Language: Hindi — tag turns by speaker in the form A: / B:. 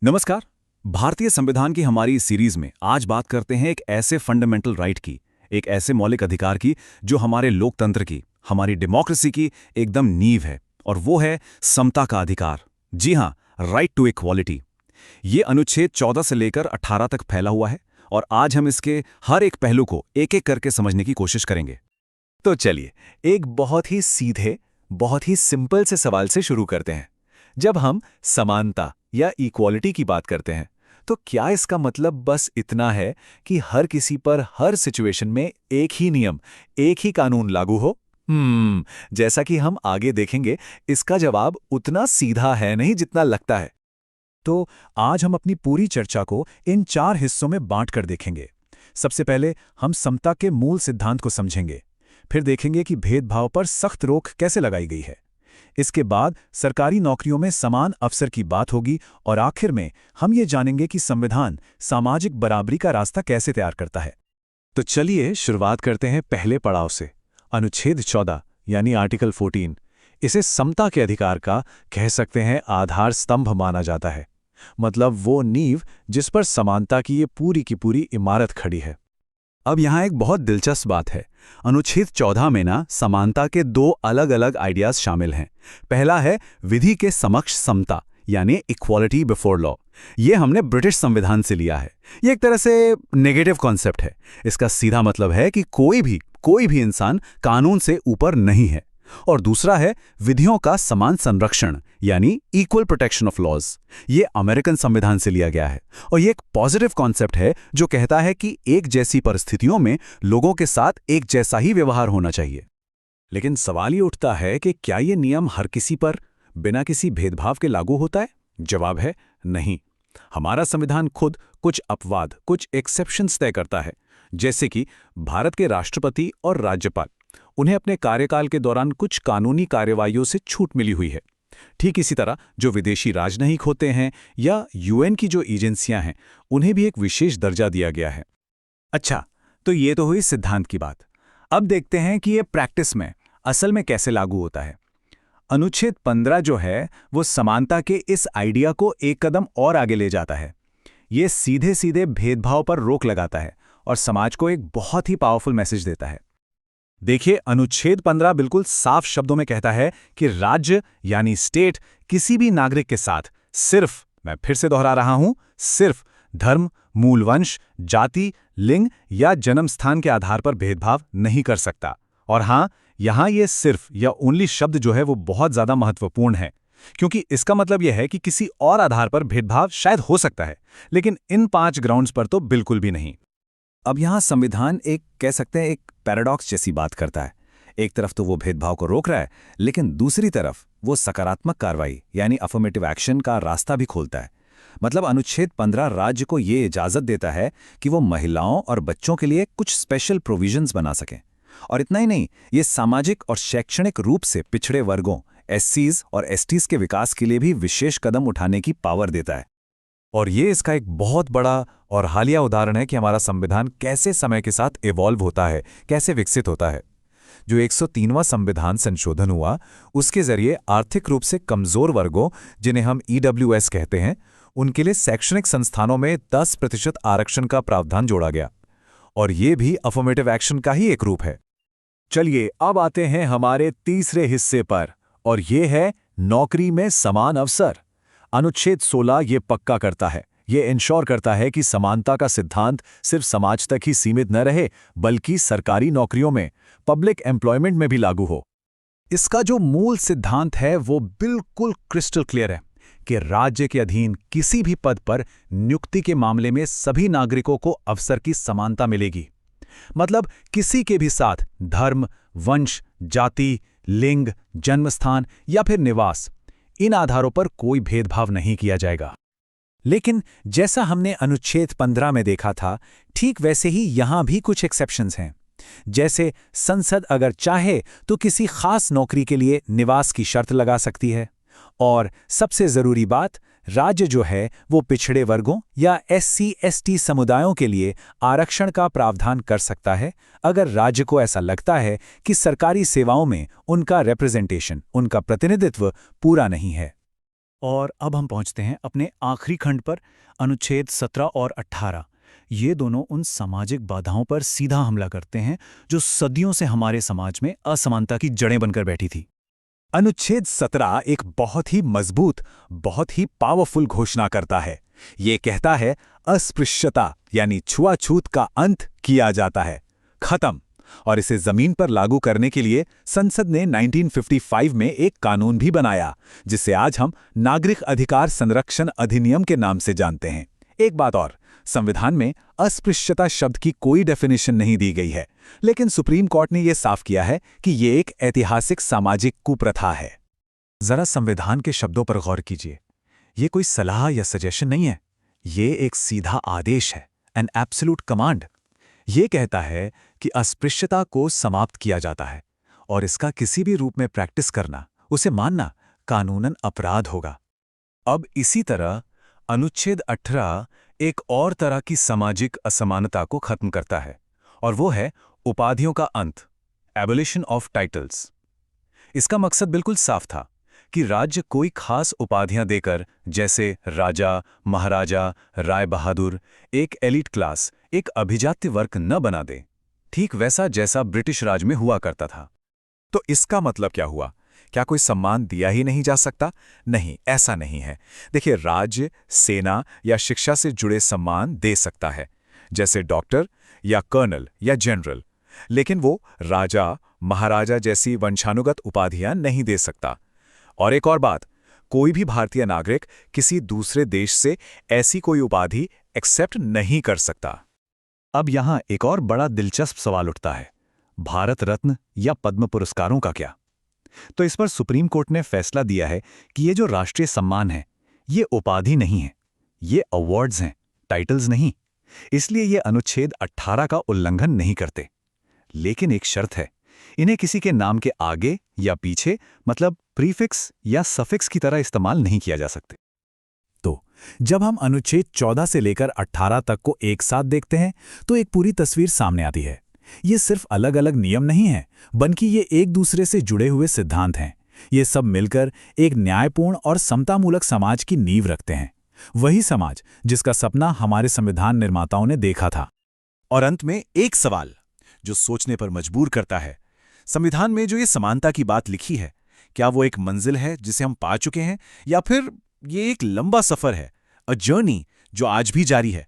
A: नमस्कार। भारतीय संविधान की हमारी इस सीरीज में आज बात करते हैं एक ऐसे फंडामेंटल राइट की, एक ऐसे मौलिक अधिकार की जो हमारे लोकतंत्र की, हमारी डेमोक्रेसी की एकदम नींव है, और वो है समता का अधिकार। जी हाँ, राइट टू इक्वालिटी। ये अनुच्छेद 14 से लेकर 18 तक फैला हुआ है, और आज हम इसके हर एक पहलू को एक एक करके समझने की कोशिश करेंगे।
B: तो चलिए, एक बहुत ही सीधे, बहुत ही सिंपल से सवाल से शुरू करते हैं। जब हम समानता या इक्वालिटी की बात करते हैं, तो क्या इसका मतलब बस इतना है कि हर किसी पर हर सिचुएशन में एक ही नियम, एक ही कानून लागू हो? जैसा कि हम आगे देखेंगे, इसका जवाब उतना सीधा है नहीं जितना लगता है।
C: तो आज हम अपनी पूरी चर्चा को इन 4 हिस्सों में बांटकर देखेंगे। सबसे पहले हम समता के मूल सिद्धांत को समझेंगे, फिर देखेंगे कि भेदभाव पर सख्त रोक कैसे लगाई गई है। इसके बाद सरकारी नौकरियों में समान अवसर की बात होगी, और आखिर में हम ये जानेंगे कि संविधान सामाजिक बराबरी का रास्ता कैसे तैयार करता है।
B: तो चलिए शुरुआत करते हैं पहले पड़ाव से, अनुच्छेद 14 यानी आर्टिकल 14। इसे समता के अधिकार का, कह सकते हैं, आधार स्तंभ माना जाता है। मतलब वो नींव जिस पर समानता की ये पूरी की पूरी इमारत खड़ी है।
A: अब यहाँ एक बहुत दिलचस्प बात है। अनुच्छेद 14 में ना समानता के 2 अलग अलग आइडियाज शामिल हैं। पहला है विधि के समक्ष समता, यानी इक्वालिटी बिफोर लॉ। ये हमने ब्रिटिश संविधान से लिया है। ये एक तरह से नेगेटिव कॉन्सेप्ट है। इसका सीधा मतलब है कि कोई भी इंसान कानून से ऊपर नहीं है। और दूसरा है विधियों का समान संरक्षण, यानी इक्वल प्रोटेक्शन ऑफ लॉज। ये अमेरिकन संविधान से लिया गया है, और ये एक पॉजिटिव कॉन्सेप्ट है जो कहता है कि एक जैसी परिस्थितियों में लोगों के साथ एक जैसा ही व्यवहार होना चाहिए।
B: लेकिन सवाल ये उठता है कि क्या ये नियम हर किसी पर बिना किसी भेदभाव के लागू होता है? जवाब है नहीं। हमारा संविधान खुद कुछ अपवाद, कुछ एक्सेप्शंस तय करता है। जैसे कि भारत के राष्ट्रपति और राज्यपाल, उन्हें अपने कार्यकाल के दौरान कुछ कानूनी कार्यवाहियों से छूट मिली हुई है। ठीक इसी तरह जो विदेशी राजनयिक होते हैं या यूएन की जो एजेंसियां हैं, उन्हें भी एक विशेष दर्जा दिया गया है।
C: अच्छा, तो ये तो हुई सिद्धांत की बात। अब देखते हैं कि ये प्रैक्टिस में, असल में कैसे लागू होता है। अनुच्छेद 15 जो है वो समानता के इस आइडिया को एक कदम और आगे ले जाता है। ये सीधे सीधे भेदभाव पर रोक लगाता है और समाज को एक बहुत ही पावरफुल मैसेज देता है। देखिए, अनुच्छेद 15 बिल्कुल साफ शब्दों में कहता है कि राज्य यानी स्टेट किसी भी नागरिक के साथ सिर्फ, मैं फिर से दोहरा रहा हूं, सिर्फ धर्म, मूल वंश, जाति, लिंग या जन्म स्थान के आधार पर भेदभाव नहीं कर सकता। और हां, यहां ये सिर्फ या ओनली शब्द जो है वो बहुत ज्यादा महत्वपूर्ण है, क्योंकि इसका मतलब यह है कि किसी और आधार पर भेदभाव शायद हो सकता है, लेकिन इन 5 ग्राउंड्स पर तो बिल्कुल भी नहीं।
A: अब यहाँ संविधान एक, कह सकते हैं, एक पैराडॉक्स जैसी बात करता है। एक तरफ तो वो भेदभाव को रोक रहा है, लेकिन दूसरी तरफ वो सकारात्मक कार्रवाई यानी अफर्मेटिव एक्शन का रास्ता भी खोलता है। मतलब अनुच्छेद 15 राज्य को ये इजाजत देता है कि वो महिलाओं और बच्चों के लिए कुछ स्पेशल प्रोविजंस बना सकें। और इतना ही नहीं, ये सामाजिक और शैक्षणिक रूप से पिछड़े वर्गों, एससीज और एसटीज के विकास के लिए भी विशेष कदम उठाने की पावर देता है।
B: और ये इसका एक बहुत बड़ा और हालिया उदाहरण है कि हमारा संविधान कैसे समय के साथ इवॉल्व होता है, कैसे विकसित होता है। जो 103वां संविधान संशोधन हुआ, उसके जरिए आर्थिक रूप से कमजोर वर्गों, जिन्हें हम ईडब्ल्यूएस कहते हैं, उनके लिए शैक्षणिक संस्थानों में 10% आरक्षण का प्रावधान जोड़ा गया। और ये भी अफर्मेटिव एक्शन का ही एक रूप है।
C: चलिए, अब आते हैं हमारे तीसरे हिस्से पर, और ये है नौकरी में समान अवसर। अनुच्छेद 16 ये पक्का करता है, ये इंश्योर करता है कि समानता का सिद्धांत सिर्फ समाज तक ही सीमित न रहे, बल्कि सरकारी नौकरियों में, पब्लिक एम्प्लॉयमेंट में भी लागू हो। इसका जो मूल सिद्धांत है वो बिल्कुल क्रिस्टल क्लियर है कि राज्य के अधीन किसी भी पद पर नियुक्ति के मामले में सभी नागरिकों को अवसर की समानता मिलेगी। मतलब किसी के भी साथ धर्म, वंश, जाति, लिंग, जन्मस्थान या फिर निवास, इन आधारों पर कोई भेदभाव नहीं किया जाएगा। लेकिन जैसा हमने अनुच्छेद 15 में देखा था, ठीक वैसे ही यहां भी कुछ एक्सेप्शंस हैं। जैसे संसद अगर चाहे तो किसी खास नौकरी के लिए निवास की शर्त लगा सकती है। और सबसे जरूरी बात, राज्य जो है वो पिछड़े वर्गों या एससी/एसटी समुदायों के लिए आरक्षण का प्रावधान कर सकता है, अगर राज्य को ऐसा लगता है कि सरकारी सेवाओं में उनका रिप्रेजेंटेशन, उनका प्रतिनिधित्व पूरा नहीं है।
B: और अब हम पहुंचते हैं अपने आखिरी खंड पर, अनुच्छेद 17 और 18। ये दोनों उन सामाजिक बाधाओं पर सीधा हमला करते हैं जो सदियों से हमारे समाज में असमानता की जड़ें बनकर बैठी थी।
C: अनुच्छेद 17 एक बहुत ही मजबूत, बहुत ही पावरफुल घोषणा करता है। ये कहता है अस्पृश्यता यानी छुआछूत का अंत किया जाता है, खत्म। और इसे जमीन पर लागू करने के लिए संसद ने 1955 में एक कानून भी बनाया, जिसे आज हम नागरिक अधिकार संरक्षण अधिनियम के नाम से जानते हैं। एक बात और, संविधान में अस्पृश्यता शब्द की कोई डेफिनेशन नहीं दी गई है, लेकिन सुप्रीम कोर्ट ने यह साफ किया है कि ये एक ऐतिहासिक सामाजिक कुप्रथा है। जरा संविधान के शब्दों पर गौर कीजिए। ये कोई सलाह या सजेशन नहीं है, ये एक सीधा आदेश है, एन एब्सोल्यूट कमांड। ये कहता है कि अस्पृश्यता को समाप्त किया जाता है और इसका किसी भी रूप में प्रैक्टिस करना, उसे मानना कानूनन अपराध होगा।
B: अब इसी तरह अनुच्छेद 18 एक और तरह की सामाजिक असमानता को खत्म करता है, और वो है उपाधियों का अंत, एबोलिशन ऑफ टाइटल्स। इसका मकसद बिल्कुल साफ था कि राज्य कोई खास उपाधियां देकर, जैसे राजा, महाराजा, राय बहादुर, एक एलीट क्लास, एक अभिजात्य वर्ग न बना दे, ठीक वैसा जैसा ब्रिटिश राज में हुआ करता था।
C: तो इसका मतलब क्या हुआ? क्या कोई सम्मान दिया ही नहीं जा सकता? नहीं, ऐसा नहीं है। देखिए, राज्य, सेना या शिक्षा से जुड़े सम्मान दे सकता है, जैसे डॉक्टर या कर्नल या जनरल, लेकिन वो राजा, महाराजा जैसी वंशानुगत उपाधियां नहीं दे सकता। और एक और बात, कोई भी भारतीय नागरिक किसी दूसरे देश से ऐसी कोई उपाधि एक्सेप्ट नहीं कर सकता।
B: अब यहां एक और बड़ा दिलचस्प सवाल उठता है, भारत रत्न या पद्म पुरस्कारों का क्या? तो इस पर सुप्रीम कोर्ट ने फैसला दिया है कि ये जो राष्ट्रीय सम्मान है, ये उपाधि नहीं है, ये अवार्ड्स हैं, टाइटल्स नहीं। इसलिए ये अनुच्छेद 18 का उल्लंघन नहीं करते। लेकिन एक शर्त है, इन्हें किसी के नाम के आगे या पीछे, मतलब प्रीफिक्स या सफिक्स की तरह इस्तेमाल नहीं किया जा सकते। तो जब हम अनुच्छेद 14 से लेकर 18 तक को एक साथ देखते हैं, तो एक पूरी तस्वीर सामने आती है। ये सिर्फ अलग अलग नियम नहीं हैं, बल्कि ये एक दूसरे से जुड़े हुए सिद्धांत हैं। ये सब मिलकर एक न्यायपूर्ण और समतामूलक समाज की नींव रखते हैं, वही समाज जिसका सपना हमारे संविधान निर्माताओं ने देखा था।
C: और अंत में एक सवाल जो सोचने पर मजबूर करता है, संविधान में जो ये समानता की बात लिखी है, क्या वो एक मंजिल है जिसे हम पा चुके हैं, या फिर ये एक लंबा सफर है, अ जर्नी जो आज भी जारी है?